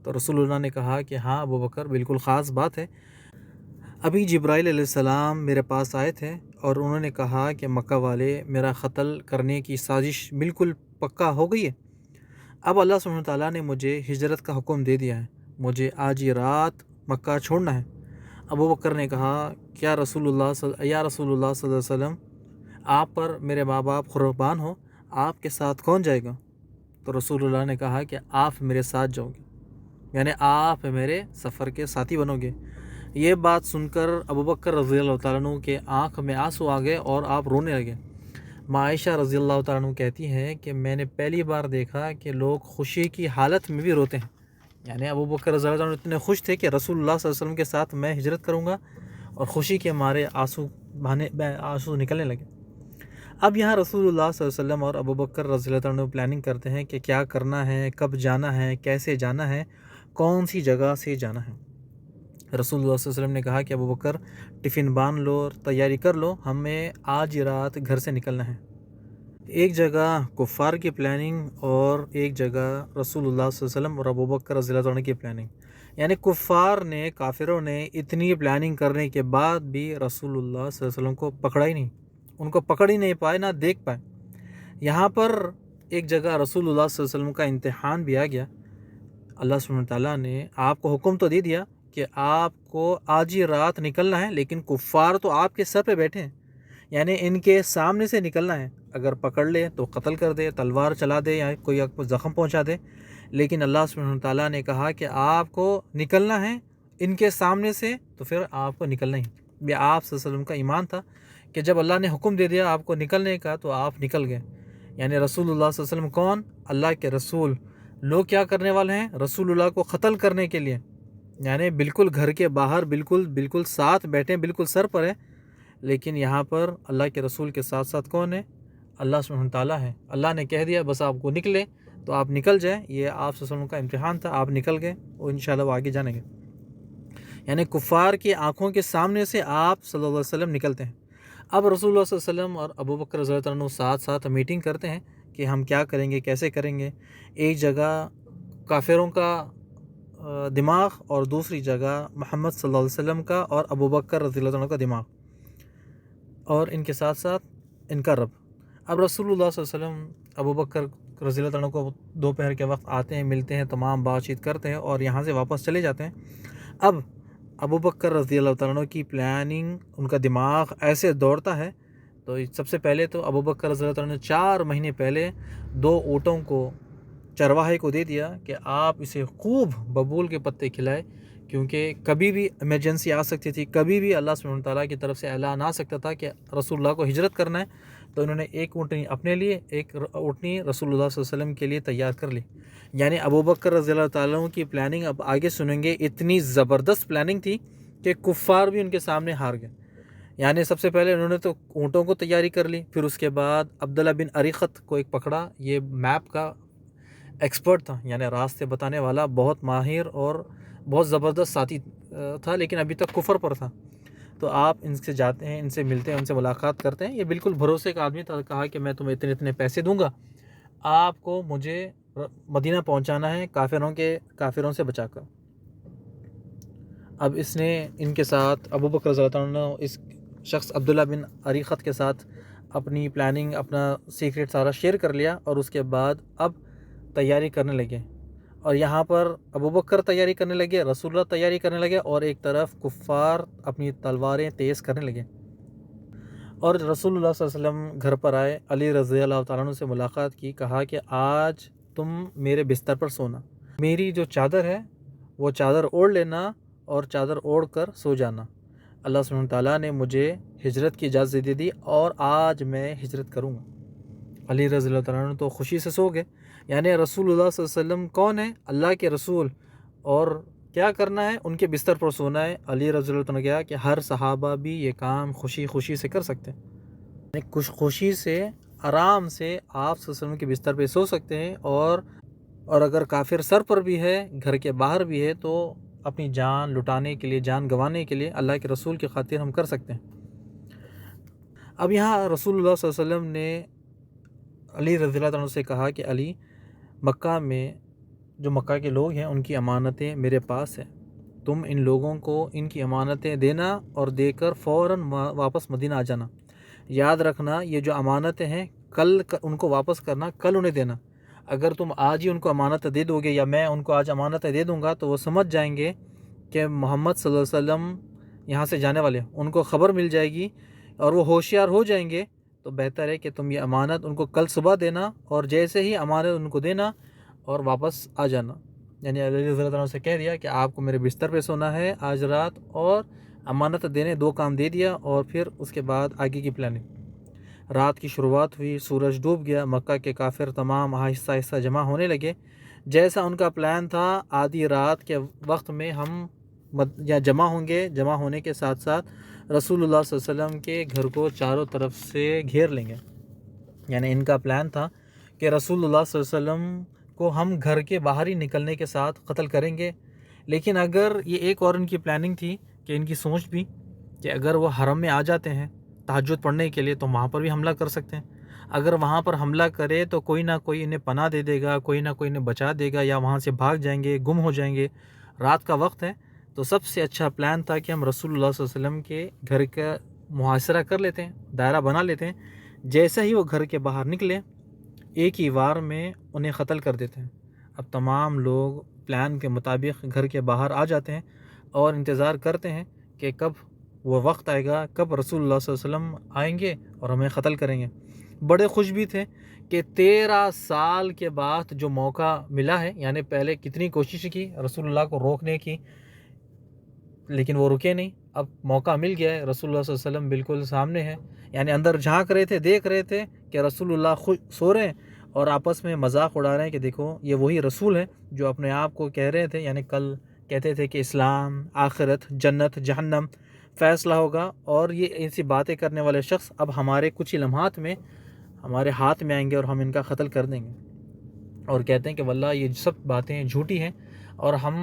تو رسول اللہ نے کہا کہ ہاں ابوبکر بالکل خاص بات ہے، ابھی جبرائیل علیہ السلام میرے پاس آئے تھے اور انہوں نے کہا کہ مکہ والے میرا قتل کرنے کی سازش بالکل پکا ہو گئی ہے۔ اب اللہ سبحانہ تعالیٰ نے مجھے ہجرت کا حکم دے دیا ہے، مجھے آج ہی رات مکہ چھوڑنا ہے۔ ابوبکر نے کہا یا رسول اللہ صلی اللہ علیہ وسلم، آپ پر میرے ماں باپ قربان ہو، آپ کے ساتھ کون جائے گا؟ تو رسول اللہ نے کہا کہ آپ میرے ساتھ جاؤ گے، یعنی آپ میرے سفر کے ساتھی بنو گے۔ یہ بات سن کر ابوبکر رضی اللہ تعالیٰ عنہ کے آنکھ میں آنسو آ گئے اور آپ رونے لگے۔ ماں عائشہ رضی اللہ تعالیٰ عنہ کہتی ہیں کہ میں نے پہلی بار دیکھا کہ لوگ خوشی کی حالت میں بھی روتے ہیں، یعنی ابوبکر رضی اللہ عنہ اتنے خوش تھے کہ رسول اللہ صلی اللہ علیہ وسلم کے ساتھ میں ہجرت کروں گا، اور خوشی کے مارے آنسو نکلنے لگے۔ اب یہاں رسول اللہ صلی اللہ علیہ وسلم اور ابوبکر رضی اللہ عنہ پلاننگ کرتے ہیں کہ کیا کرنا ہے، کب جانا ہے، کیسے جانا ہے، کون سی جگہ سے جانا ہے۔ رسول اللہ صلی اللہ علیہ وسلم نے کہا کہ ابوبکر ٹفن باندھ لو اور تیاری کر لو، ہمیں آج رات گھر سے نکلنا ہے۔ ایک جگہ کفار کی پلاننگ اور ایک جگہ رسول اللہ صلی اللہ علیہ وسلم اور ابوبکر رضی اللہ عنہ کی پلاننگ، یعنی کافروں نے اتنی پلاننگ کرنے کے بعد بھی رسول اللہ صلی اللہ علیہ وسلم کو پکڑا ہی نہیں، ان کو پکڑ ہی نہیں پائے، نہ دیکھ پائے۔ یہاں پر ایک جگہ رسول اللہ صلی اللہ علیہ وسلم کا امتحان بھی آ گیا۔ اللہ سبحانہ تعالیٰ نے آپ کو حکم تو دے دیا کہ آپ کو آج ہی رات نکلنا ہے، لیکن کفار تو آپ کے سر پہ بیٹھے ہیں، یعنی ان کے سامنے سے نکلنا ہے، اگر پکڑ لے تو قتل کر دے، تلوار چلا دے یا کوئی آپ کو زخم پہنچا دے۔ لیکن اللہ سبحانہ تعالیٰ نے کہا کہ آپ کو نکلنا ہے ان کے سامنے سے، تو پھر آپ کو نکلنا ہی۔ یہ آپ صلی اللہ علیہ وسلم کا ایمان تھا کہ جب اللہ نے حکم دے دیا آپ کو نکلنے کا تو آپ نکل گئے، یعنی رسول اللہ صلی اللہ علیہ وسلم کون؟ اللہ کے رسول لوگ کیا کرنے والے ہیں؟ رسول اللہ کو قتل کرنے کے لیے، یعنی بالکل گھر کے باہر بالکل ساتھ بیٹھے، بالکل سر پر ہے، لیکن یہاں پر اللہ کے رسول کے ساتھ ساتھ کون ہے؟ اللہ سبحانہ تعالیٰ ہے۔ اللہ نے کہہ دیا بس آپ کو نکلے تو آپ نکل جائیں، یہ آپ صلی اللہ علیہ وسلم کا امتحان تھا، آپ نکل گئے اور انشاءاللہ وہ آگے جانیں گے۔ یعنی کفار کی آنکھوں کے سامنے سے آپ صلی اللہ علیہ وسلم نکلتے ہیں۔ اب رسول اللہ صلی اللہ علیہ وسلم اور ابو بکر رضی اللہ عنہ ساتھ ساتھ میٹنگ کرتے ہیں کہ ہم کیا کریں گے، کیسے کریں گے۔ ایک جگہ کافروں کا دماغ اور دوسری جگہ محمد صلی اللہ علیہ وسلم کا اور ابو بکر رضی اللہ عنہ کا دماغ، اور ان کے ساتھ ساتھ ان کا رب۔ اب رسول اللہ صلی اللہ علیہ وسلم ابو بکر رضی اللہ عنہ کو دوپہر کے وقت آتے ہیں، ملتے ہیں، تمام بات چیت کرتے ہیں اور یہاں سے واپس چلے جاتے ہیں۔ اب ابو بکر رضی اللہ عنہ کی پلاننگ، ان کا دماغ ایسے دوڑتا ہے، تو سب سے پہلے تو ابو بکر رضی اللہ عنہ نے 4 مہینے پہلے 2 اونٹوں کو چرواہے کو دے دیا کہ آپ اسے خوب ببول کے پتے کھلائے، کیونکہ کبھی بھی ایمرجنسی آ سکتی تھی، کبھی بھی اللہ سبحانہ تعالیٰ کی طرف سے اعلان آ سکتا تھا کہ رسول اللہ کو ہجرت کرنا ہے۔ تو انہوں نے ایک اونٹنی اپنے لیے، ایک اونٹنی رسول اللہ صلی اللہ علیہ وسلم کے لیے تیار کر لی۔ یعنی ابو بکر رضی اللہ تعالیٰ عنہ کی پلاننگ اب آگے سنیں گے، اتنی زبردست پلاننگ تھی کہ کفار بھی ان کے سامنے ہار گئے۔ یعنی سب سے پہلے انہوں نے تو اونٹوں کو تیاری کر لی، پھر اس کے بعد عبداللہ بن اریقت کو ایک پکڑا، یہ میپ کا ایکسپرٹ تھا، یعنی راستے بتانے والا، بہت ماہر اور بہت زبردست ساتھی تھا، لیکن ابھی تک کفر پر تھا۔ تو آپ ان سے جاتے ہیں، ان سے ملتے ہیں، ان سے ملاقات کرتے ہیں، یہ بالکل بھروسے کا آدمی تھا، کہا کہ میں تمہیں اتنے پیسے دوں گا، آپ کو مجھے مدینہ پہنچانا ہے کافروں سے بچا کر۔ اب اس نے ان کے ساتھ ابو بکر رضی اللہ عنہ اس شخص عبداللہ بن اریقت کے ساتھ اپنی پلاننگ، اپنا سیکرٹ سارا شیئر کر لیا، اور اس کے بعد اب تیاری کرنے لگے۔ اور یہاں پر ابو بکر تیاری کرنے لگے، رسول اللہ تیاری کرنے لگے، اور ایک طرف کفار اپنی تلواریں تیز کرنے لگے۔ اور رسول اللہ صلی اللہ علیہ وسلم گھر پر آئے، علی رضی اللہ تعالیٰ عنہ سے ملاقات کی، کہا کہ آج تم میرے بستر پر سونا، میری جو چادر ہے وہ چادر اوڑھ لینا اور چادر اوڑھ کر سو جانا۔ اللہ سبحانہ تعالیٰ نے مجھے ہجرت کی اجازت دے دی اور آج میں ہجرت کروں گا۔ علی رضی اللہ تعالیٰ عنہ تو خوشی سے سو گئے، یعنی رسول اللہ صلی اللہ علیہ وسلم کون ہے؟ اللہ کے رسول، اور کیا کرنا ہے؟ ان کے بستر پر سونا ہے۔ علی رضی اللہ عنہ نے کہا کہ ہر صحابہ بھی یہ کام خوشی سے کر سکتے ہیں، یعنی خوشی سے، آرام سے آپ صلی اللہ علیہ وسلم کے بستر پہ سو سکتے ہیں، اور اگر کافر سر پر بھی ہے، گھر کے باہر بھی ہے، تو اپنی جان لٹانے کے لیے، جان گنوانے کے لیے اللہ کے رسول کی خاطر ہم کر سکتے ہیں۔ اب یہاں رسول اللہ صلی اللہ علیہ وسلم نے علی رضی اللہ عنہ سے کہا کہ علی، مکہ میں جو مکہ کے لوگ ہیں ان کی امانتیں میرے پاس ہیں، تم ان لوگوں کو ان کی امانتیں دینا اور دے کر فوراً واپس مدینہ آ جانا۔ یاد رکھنا یہ جو امانتیں ہیں کل ان کو واپس کرنا، کل انہیں دینا۔ اگر تم آج ہی ان کو امانت دے دو گے، یا میں ان کو آج امانتیں دے دوں گا، تو وہ سمجھ جائیں گے کہ محمد صلی اللہ علیہ وسلم یہاں سے جانے والے ہیں، ان کو خبر مل جائے گی اور وہ ہوشیار ہو جائیں گے۔ تو بہتر ہے کہ تم یہ امانت ان کو کل صبح دینا، اور جیسے ہی امانت ان کو دینا اور واپس آ جانا۔ یعنی علی رضی اللہ عنہ سے کہہ دیا کہ آپ کو میرے بستر پہ سونا ہے آج رات، اور امانت دینے 2 کام دے دیا، اور پھر اس کے بعد آگے کی پلاننگ۔ رات کی شروعات ہوئی، سورج ڈوب گیا، مکہ کے کافر تمام آہستہ آہستہ جمع ہونے لگے۔ جیسا ان کا پلان تھا، آدھی رات کے وقت میں ہم یا جمع ہوں گے، جمع ہونے کے ساتھ ساتھ رسول اللہ صلی اللہ علیہ وسلم کے گھر کو چاروں طرف سے گھیر لیں گے۔ یعنی ان کا پلان تھا کہ رسول اللہ صلی اللہ علیہ وسلم کو ہم گھر کے باہر ہی نکلنے کے ساتھ قتل کریں گے، لیکن اگر یہ ایک اور ان کی پلاننگ تھی کہ ان کی سوچ بھی کہ اگر وہ حرم میں آ جاتے ہیں تہجد پڑھنے کے لیے تو وہاں پر بھی حملہ کر سکتے ہیں۔ اگر وہاں پر حملہ کرے تو کوئی نہ کوئی انہیں پناہ دے دے گا، کوئی نہ کوئی انہیں بچا دے گا، یا وہاں سے بھاگ جائیں گے، گم ہو جائیں گے، رات کا وقت ہے۔ تو سب سے اچھا پلان تھا کہ ہم رسول اللہ صلی اللہ علیہ وسلم کے گھر کا محاصرہ کر لیتے ہیں، دائرہ بنا لیتے ہیں، جیسے ہی وہ گھر کے باہر نکلے ایک ہی وار میں انہیں قتل کر دیتے ہیں۔ اب تمام لوگ پلان کے مطابق گھر کے باہر آ جاتے ہیں اور انتظار کرتے ہیں کہ کب وہ وقت آئے گا، کب رسول اللہ صلی اللہ علیہ وسلم آئیں گے اور ہمیں قتل کریں گے۔ بڑے خوش بھی تھے کہ 13 سال کے بعد جو موقع ملا ہے، یعنی پہلے کتنی کوشش کی رسول اللہ کو روکنے کی، لیکن وہ رکے نہیں، اب موقع مل گیا ہے، رسول اللہ صلی اللہ علیہ وسلم بالکل سامنے ہیں، یعنی اندر جھانک رہے تھے، دیکھ رہے تھے کہ رسول اللہ خود سو رہے ہیں اور آپس میں مذاق اڑا رہے ہیں کہ دیکھو یہ وہی رسول ہیں جو اپنے آپ کو کہہ رہے تھے، یعنی کل کہتے تھے کہ اسلام، آخرت، جنت، جہنم فیصلہ ہوگا، اور یہ ایسی باتیں کرنے والے شخص اب ہمارے کچھ ہی لمحات میں ہمارے ہاتھ میں آئیں گے اور ہم ان کا قتل کر دیں گے، اور کہتے ہیں کہ واللہ یہ سب باتیں جھوٹی ہیں اور ہم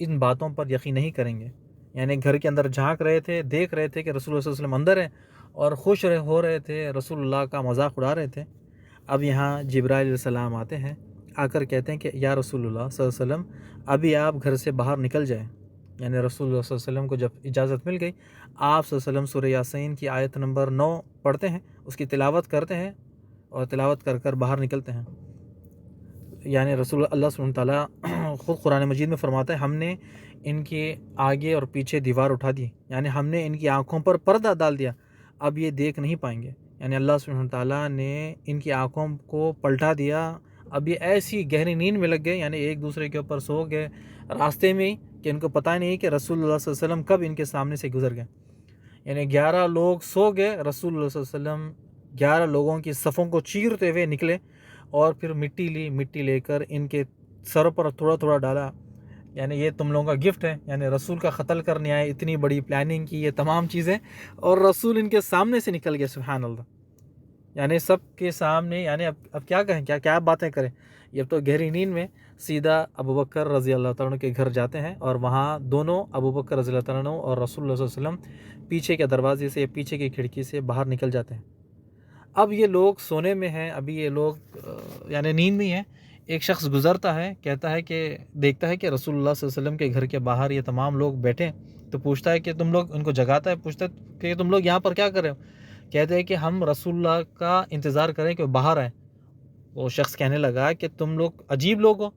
ان باتوں پر یقین نہیں کریں گے۔ یعنی گھر کے اندر جھانک رہے تھے، دیکھ رہے تھے کہ رسول اللہ صلی اللہ علیہ وسلم اندر ہیں اور خوش ہو رہے تھے، رسول اللہ کا مذاق اڑا رہے تھے۔ اب یہاں جبرائیل علیہ السلام آتے ہیں، آ کر کہتے ہیں کہ یا رسول اللہ صلی اللہ علیہ وسلم ابھی آپ گھر سے باہر نکل جائیں۔ یعنی رسول اللہ صلی اللہ علیہ وسلم کو جب اجازت مل گئی، آپ صلی اللہ علیہ وسلم سورہ یاسین کی آیت نمبر 9 پڑھتے ہیں، اس کی تلاوت کرتے ہیں اور تلاوت کر باہر نکلتے ہیں۔ یعنی رسول اللہ صلی اللہ علیہ وسلم خود قرآن مجید میں فرماتا ہے ہم نے ان کے آگے اور پیچھے دیوار اٹھا دی، یعنی ہم نے ان کی آنکھوں پر پردہ ڈال دیا، اب یہ دیکھ نہیں پائیں گے۔ یعنی اللہ سبحانہ وتعالیٰ نے ان کی آنکھوں کو پلٹا دیا، اب یہ ایسی گہری نیند میں لگ گئے، یعنی ایک دوسرے کے اوپر سو گئے راستے میں ہی کہ ان کو پتہ نہیں کہ رسول اللہ صلی اللہ علیہ وسلم کب ان کے سامنے سے گزر گئے۔ یعنی 11 لوگ سو گئے، رسول اللہ صلی اللہ علیہ وسلم 11 لوگوں کی صفوں کو چیرتے ہوئے نکلے اور پھر مٹی لے کر ان کے سروں پر تھوڑا تھوڑا ڈالا، یعنی یہ تم لوگوں کا گفٹ ہے۔ یعنی رسول کا قتل کرنے آئے، اتنی بڑی پلاننگ کی، یہ تمام چیزیں، اور رسول ان کے سامنے سے نکل گئے، سبحان اللہ۔ یعنی سب کے سامنے، یعنی اب کیا کہیں، کیا باتیں کریں۔ یہ تو گہری نیند میں سیدھا ابوبکر رضی اللہ تعالیٰ عنہ کے گھر جاتے ہیں، اور وہاں دونوں ابوبکر رضی اللہ تعالیٰ عنہ اور رسول اللہ صلی اللہ علیہ وسلم پیچھے کے دروازے سے، پیچھے کی کھڑکی سے باہر نکل جاتے ہیں۔ اب یہ لوگ سونے میں ہیں، ابھی یہ لوگ یعنی نیند میں ہیں۔ ایک شخص گزرتا ہے، کہتا ہے کہ دیکھتا ہے کہ رسول اللہ صلی اللہ علیہ وسلم کے گھر کے باہر یہ تمام لوگ بیٹھے ہیں، تو پوچھتا ہے کہ تم لوگ، ان کو جگاتا ہے، پوچھتا ہے کہ تم لوگ یہاں پر کیا کر رہے ہو؟ کہتے ہیں کہ ہم رسول اللہ کا انتظار کریں کہ وہ باہر آئیں۔ وہ شخص کہنے لگا کہ تم لوگ عجیب لوگ ہو،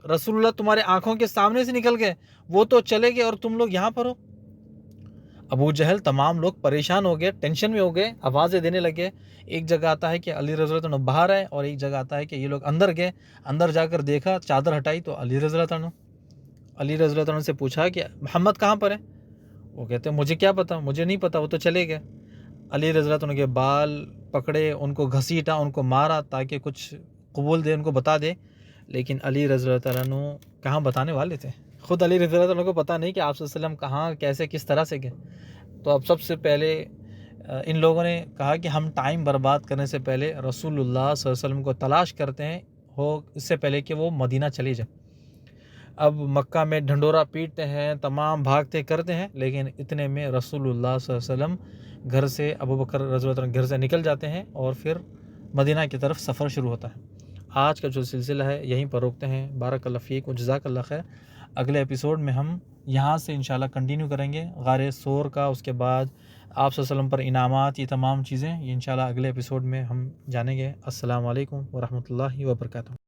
رسول اللہ تمہارے آنکھوں کے سامنے سے نکل گئے، وہ تو چلے گئے اور تم لوگ یہاں پر ہو۔ ابو جہل، تمام لوگ پریشان ہو گئے، ٹینشن میں ہو گئے، آوازیں دینے لگے۔ ایک جگہ آتا ہے کہ علی رضی اللہ عنہ باہر ہے، اور ایک جگہ آتا ہے کہ یہ لوگ اندر گئے، اندر جا کر دیکھا، چادر ہٹائی تو علی رضی اللہ عنہ۔ علی رضی اللہ عنہ سے پوچھا کہ محمد کہاں پر ہے؟ وہ کہتے ہیں مجھے کیا پتا، مجھے نہیں پتا، وہ تو چلے گئے۔ علی رضی اللہ عنہ کے بال پکڑے، ان کو گھسیٹا، ان کو مارا تاکہ کچھ قبول دے، ان کو بتا دے، لیکن علی رضی اللہ عنہ کہاں بتانے والے تھے۔ خود علی رضی اللہ عنہ کو پتہ نہیں کہ آپ صلی اللہ علیہ وسلم کہاں، کیسے، کس طرح سے گئے۔ تو اب سب سے پہلے ان لوگوں نے کہا کہ ہم ٹائم برباد کرنے سے پہلے رسول اللہ صلی اللہ علیہ وسلم کو تلاش کرتے ہیں، اس سے پہلے کہ وہ مدینہ چلے جائیں۔ اب مکہ میں ڈھنڈورا پیٹتے ہیں، تمام بھاگتے کرتے ہیں، لیکن اتنے میں رسول اللہ صلی اللہ علیہ وسلم گھر سے، ابوبکر رضی اللہ عنہ گھر سے نکل جاتے ہیں، اور پھر مدینہ کی طرف سفر شروع ہوتا ہے۔ آج کا جو سلسلہ ہے یہیں پر روکتے ہیں۔ بارک اللہ فیک و جزاک اللہ خیر۔ اگلے ایپیسوڈ میں ہم یہاں سے انشاءاللہ کنٹینیو کریں گے غار ثور کا، اس کے بعد آپ صلی اللہ علیہ وسلم پر انعامات، یہ تمام چیزیں، یہ انشاءاللہ اگلے ایپیسوڈ میں ہم جانیں گے۔ السلام علیکم ورحمۃ اللہ وبرکاتہ۔